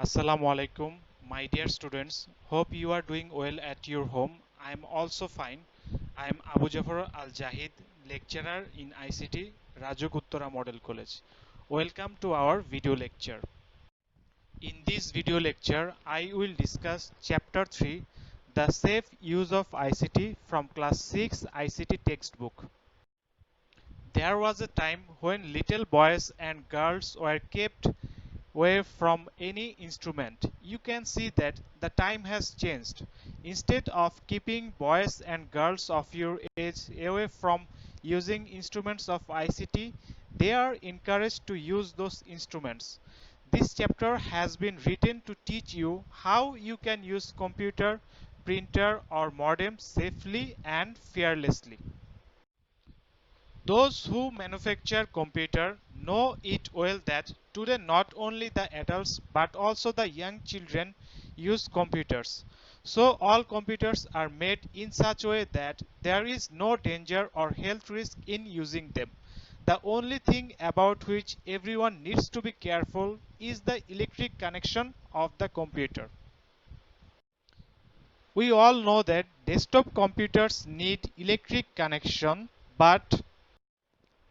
Assalamu alaikum, my dear students. Hope you are doing well at your home. I am also fine. I am Abu Jafar Al Jahid, lecturer in ICT, Rajuk Uttara Model College. Welcome to our video lecture. In this video lecture, I will discuss Chapter 3, The Safe Use of ICT from Class 6 ICT textbook. There was a time when little boys and girls were kept away from any instrument. You can see that the time has changed. Instead of keeping boys and girls of your age away from using instruments of ICT, they are encouraged to use those instruments. This chapter has been written to teach you how you can use computer, printer or modem safely and fearlessly. Those who manufacture computer know it well that today not only the adults but also the young children use computers. So all computers are made in such a way that there is no danger or health risk in using them. The only thing about which everyone needs to be careful is the electric connection of the computer. We all know that desktop computers need electric connection, but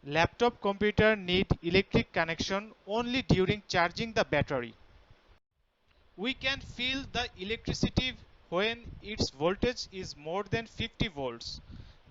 laptop computer need electric connection only during charging the battery. We can feel the electricity when its voltage is more than 50 volts.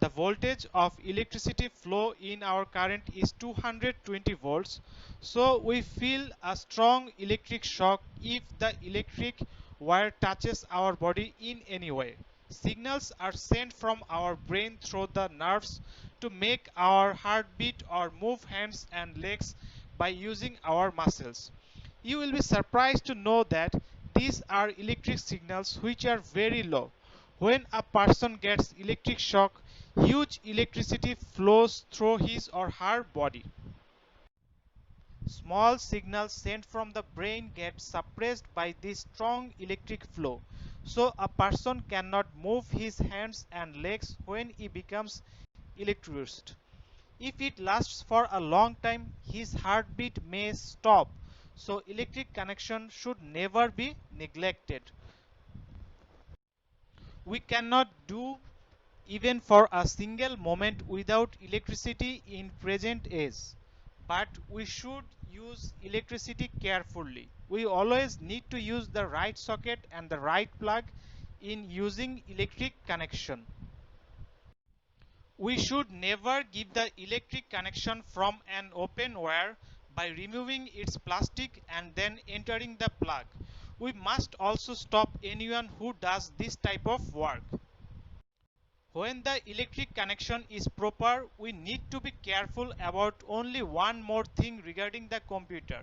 The voltage of electricity flow in our current is 220 volts. So we feel a strong electric shock if the electric wire touches our body in any way. Signals are sent from our brain through the nerves to make our heart beat or move hands and legs by using our muscles. You will be surprised to know that these are electric signals which are very low. When a person gets electric shock, huge electricity flows through his or her body. Small signals sent from the brain get suppressed by this strong electric flow. So a person cannot move his hands and legs when he becomes electrocuted. If it lasts for a long time, his heartbeat may stop. So electric connection should never be neglected. We cannot do even for a single moment without electricity in present age. But we should use electricity carefully. We always need to use the right socket and the right plug in using electric connection. We should never give the electric connection from an open wire by removing its plastic and then entering the plug. We must also stop anyone who does this type of work. When the electric connection is proper, we need to be careful about only one more thing regarding the computer.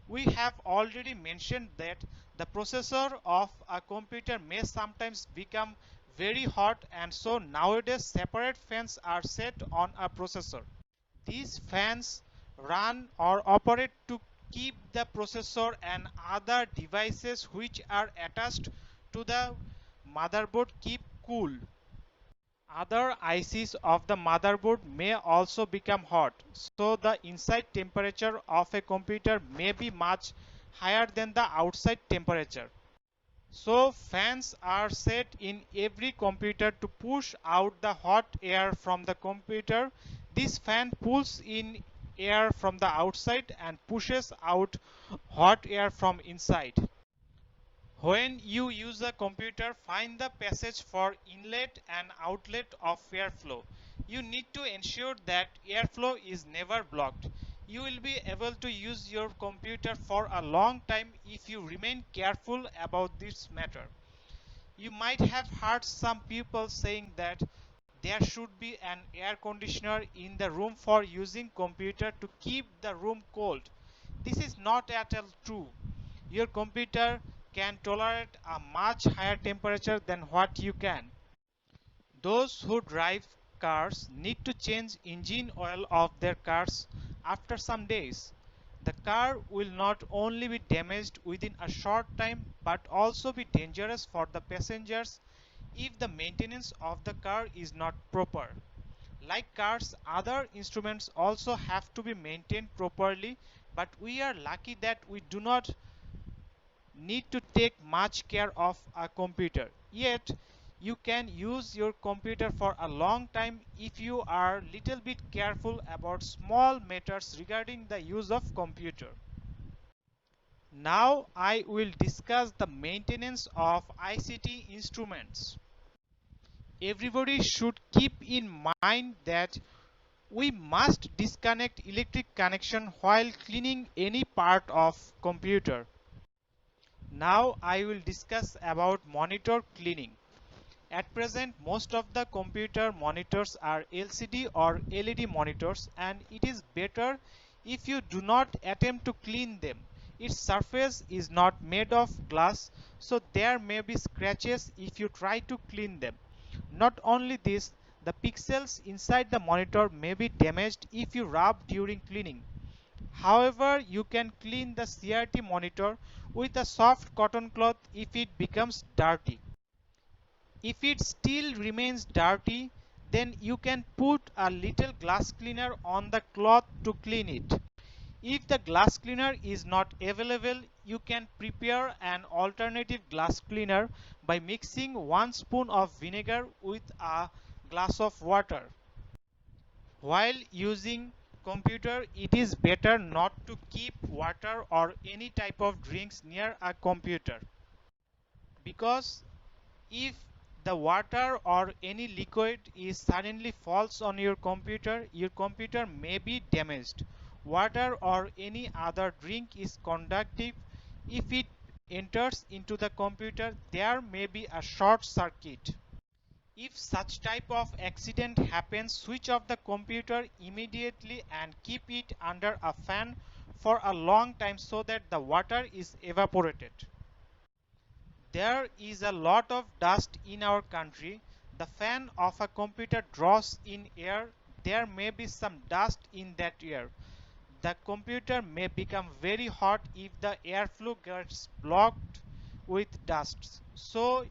We have already mentioned that the processor of a computer may sometimes become very hot, and so nowadays separate fans are set on a processor. These fans run or operate to keep the processor and other devices which are attached to the motherboard keep cool. Other ICs of the motherboard may also become hot, so the inside temperature of a computer may be much higher than the outside temperature. So fans are set in every computer to push out the hot air from the computer. This fan pulls in air from the outside and pushes out hot air from inside. When you use a computer, find the passage for inlet and outlet of airflow. You need to ensure that airflow is never blocked. You will be able to use your computer for a long time if you remain careful about this matter. You might have heard some people saying that there should be an air conditioner in the room for using computer to keep the room cold. This is not at all true. Your computer can tolerate a much higher temperature than what you can. Those who drive cars need to change engine oil of their cars after some days. The car will not only be damaged within a short time but also be dangerous for the passengers if the maintenance of the car is not proper. Like cars, other instruments also have to be maintained properly, but we are lucky that we do not need to take much care of a computer. Yet, you can use your computer for a long time if you are little bit careful about small matters regarding the use of computer. Now I will discuss the maintenance of ICT instruments. Everybody should keep in mind that we must disconnect electric connection while cleaning any part of computer. Now I will discuss about monitor cleaning. At present, most of the computer monitors are LCD or LED monitors, and it is better if you do not attempt to clean them. Its surface is not made of glass, so there may be scratches if you try to clean them. Not only this, the pixels inside the monitor may be damaged if you rub during cleaning. However, you can clean the CRT monitor with a soft cotton cloth if it becomes dirty. If it still remains dirty, then you can put a little glass cleaner on the cloth to clean it. If the glass cleaner is not available, you can prepare an alternative glass cleaner by mixing 1 spoon of vinegar with a glass of water. While using computer, it is better not to keep water or any type of drinks near a computer, because if the water or any liquid is suddenly falls on your computer may be damaged. Water or any other drink is conductive. If it enters into the computer, there may be a short circuit. If such type of accident happens, switch off the computer immediately and keep it under a fan for a long time so that the water is evaporated. There is a lot of dust in our country. The fan of a computer draws in air. There may be some dust in that air. The computer may become very hot if the airflow gets blocked with dust. So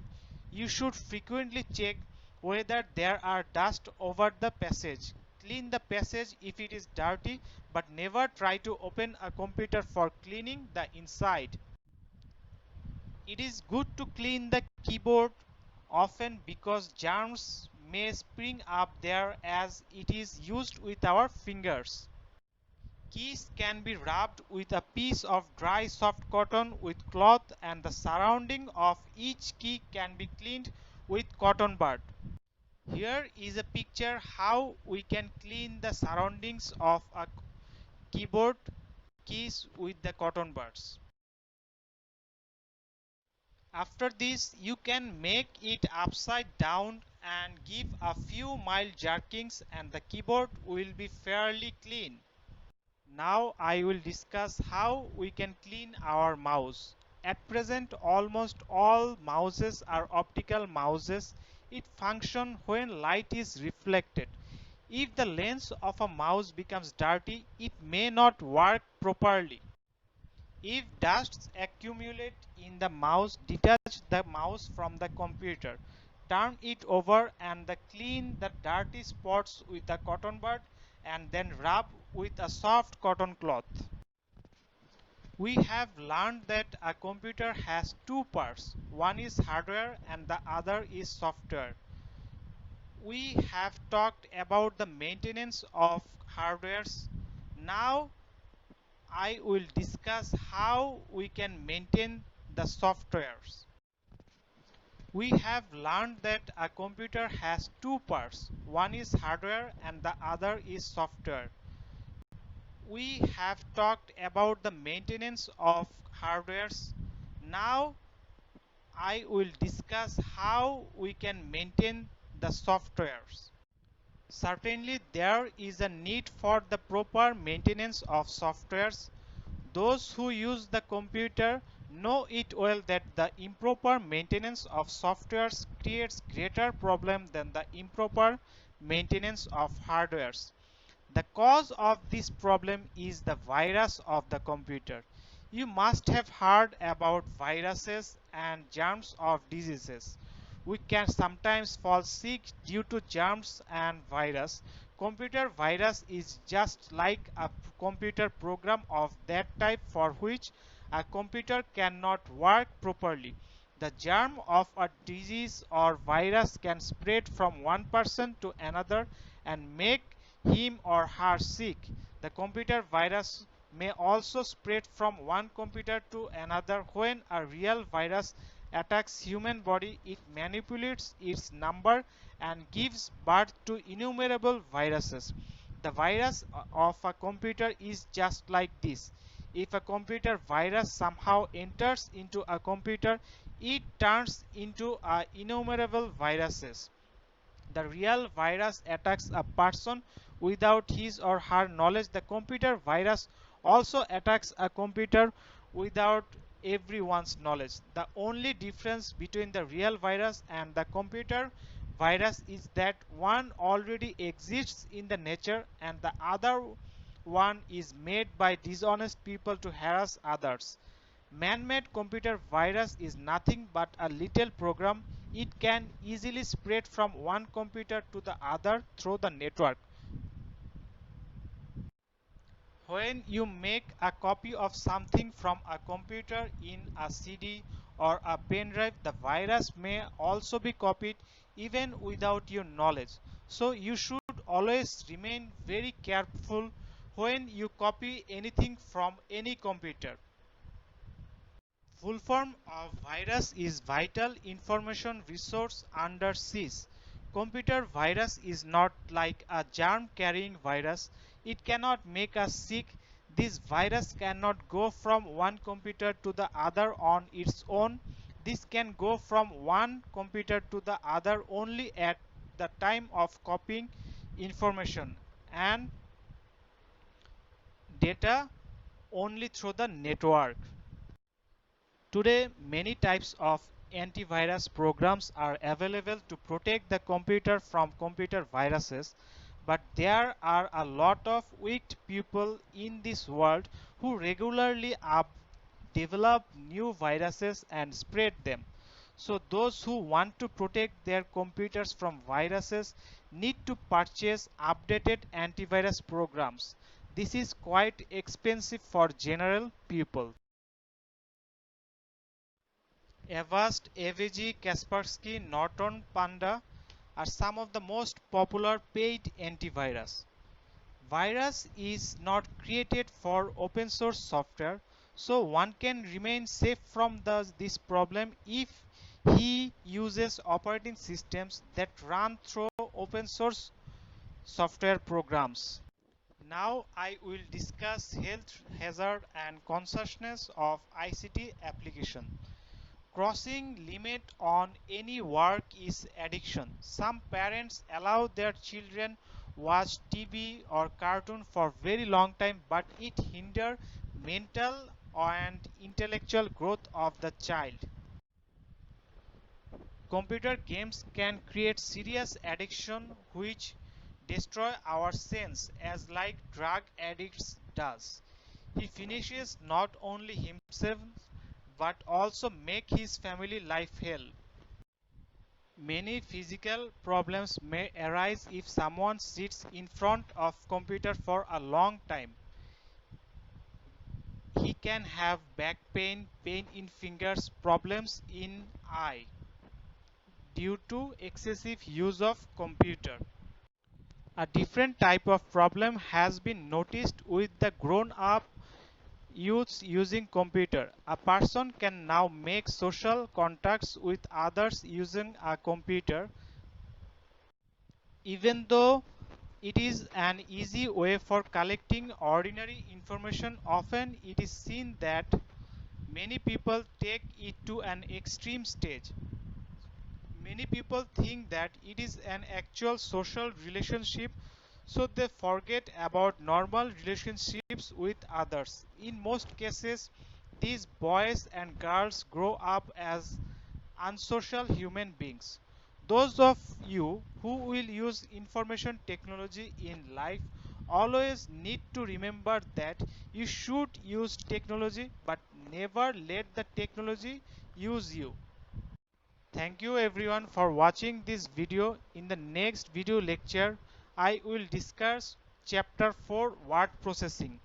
you should frequently check whether there are dust over the passage. Clean the passage if it is dirty, but never try to open a computer for cleaning the inside. It is good to clean the keyboard often because germs may spring up there as it is used with our fingers. Keys can be rubbed with a piece of dry soft cotton with cloth, and the surrounding of each key can be cleaned with cotton bud. Here is a picture how we can clean the surroundings of a keyboard keys with the cotton buds. After this, you can make it upside down and give a few mild jerkings and the keyboard will be fairly clean. Now I will discuss how we can clean our mouse. At present, almost all mouses are optical mouses. It functions when light is reflected. If the lens of a mouse becomes dirty, it may not work properly. If dust accumulate in the mouse, detach the mouse from the computer. Turn it over and clean the dirty spots with a cotton bud and then rub with a soft cotton cloth. We have learned that a computer has two parts. One is hardware and the other is software. We have talked about the maintenance of hardwares. Now I will discuss how we can maintain the softwares. We have learned that a computer has two parts. One is hardware and the other is software. We have talked about the maintenance of hardwares. Now I will discuss how we can maintain the softwares. Certainly there is a need for the proper maintenance of softwares. Those who use the computer know it well that the improper maintenance of softwares creates greater problem than the improper maintenance of hardwares. The cause of this problem is the virus of the computer. You must have heard about viruses and germs of diseases. We can sometimes fall sick due to germs and virus. Computer virus is just like a computer program of that type for which a computer cannot work properly. The germ of a disease or virus can spread from one person to another and make him or her sick. The computer virus may also spread from one computer to another. When a real virus attacks human body, it manipulates its number and gives birth to innumerable viruses. The virus of a computer is just like this. If a computer virus somehow enters into a computer, it turns into innumerable viruses. The real virus attacks a person without his or her knowledge. The computer virus also attacks a computer without everyone's knowledge. The only difference between the real virus and the computer virus is that one already exists in the nature and the other one is made by dishonest people to harass others. Man-made computer virus is nothing but a little program. It can easily spread from one computer to the other through the network. When you make a copy of something from a computer in a CD or a pen drive, the virus may also be copied even without your knowledge. So you should always remain very careful when you copy anything from any computer. Full form of virus is Vital Information Resource under siege. Computer virus is not like a germ carrying virus. It cannot make us sick. This virus cannot go from one computer to the other on its own. This can go from one computer to the other only at the time of copying information and data only through the network. Today, many types of antivirus programs are available to protect the computer from computer viruses, but there are a lot of wicked people in this world who regularly develop new viruses and spread them. So those who want to protect their computers from viruses need to purchase updated antivirus programs. This is quite expensive for general people. Avast, AVG, Kaspersky, Norton, Panda are some of the most popular paid antivirus. Virus is not created for open source software, so one can remain safe from this problem if he uses operating systems that run through open source software programs. Now I will discuss health hazard and consciousness of ICT application. Crossing limit on any work is addiction. Some parents allow their children watch TV or cartoon for very long time, but it hinder mental and intellectual growth of the child. Computer games can create serious addiction which destroy our sense as like drug addicts does. He finishes not only himself but also make his family life hell. Many physical problems may arise if someone sits in front of computer for a long time. He can have back pain, pain in fingers, problems in eye due to excessive use of computer. A different type of problem has been noticed with the grown-up youths using computer. A person can now make social contacts with others using a computer. Even though it is an easy way for collecting ordinary information, often it is seen that many people take it to an extreme stage. Many people think that it is an actual social relationship, so they forget about normal relationships with others. In most cases, these boys and girls grow up as unsocial human beings. Those of you who will use information technology in life always need to remember that you should use technology but never let the technology use you. Thank you everyone for watching this video. In the next video lecture, I will discuss chapter 4 word processing.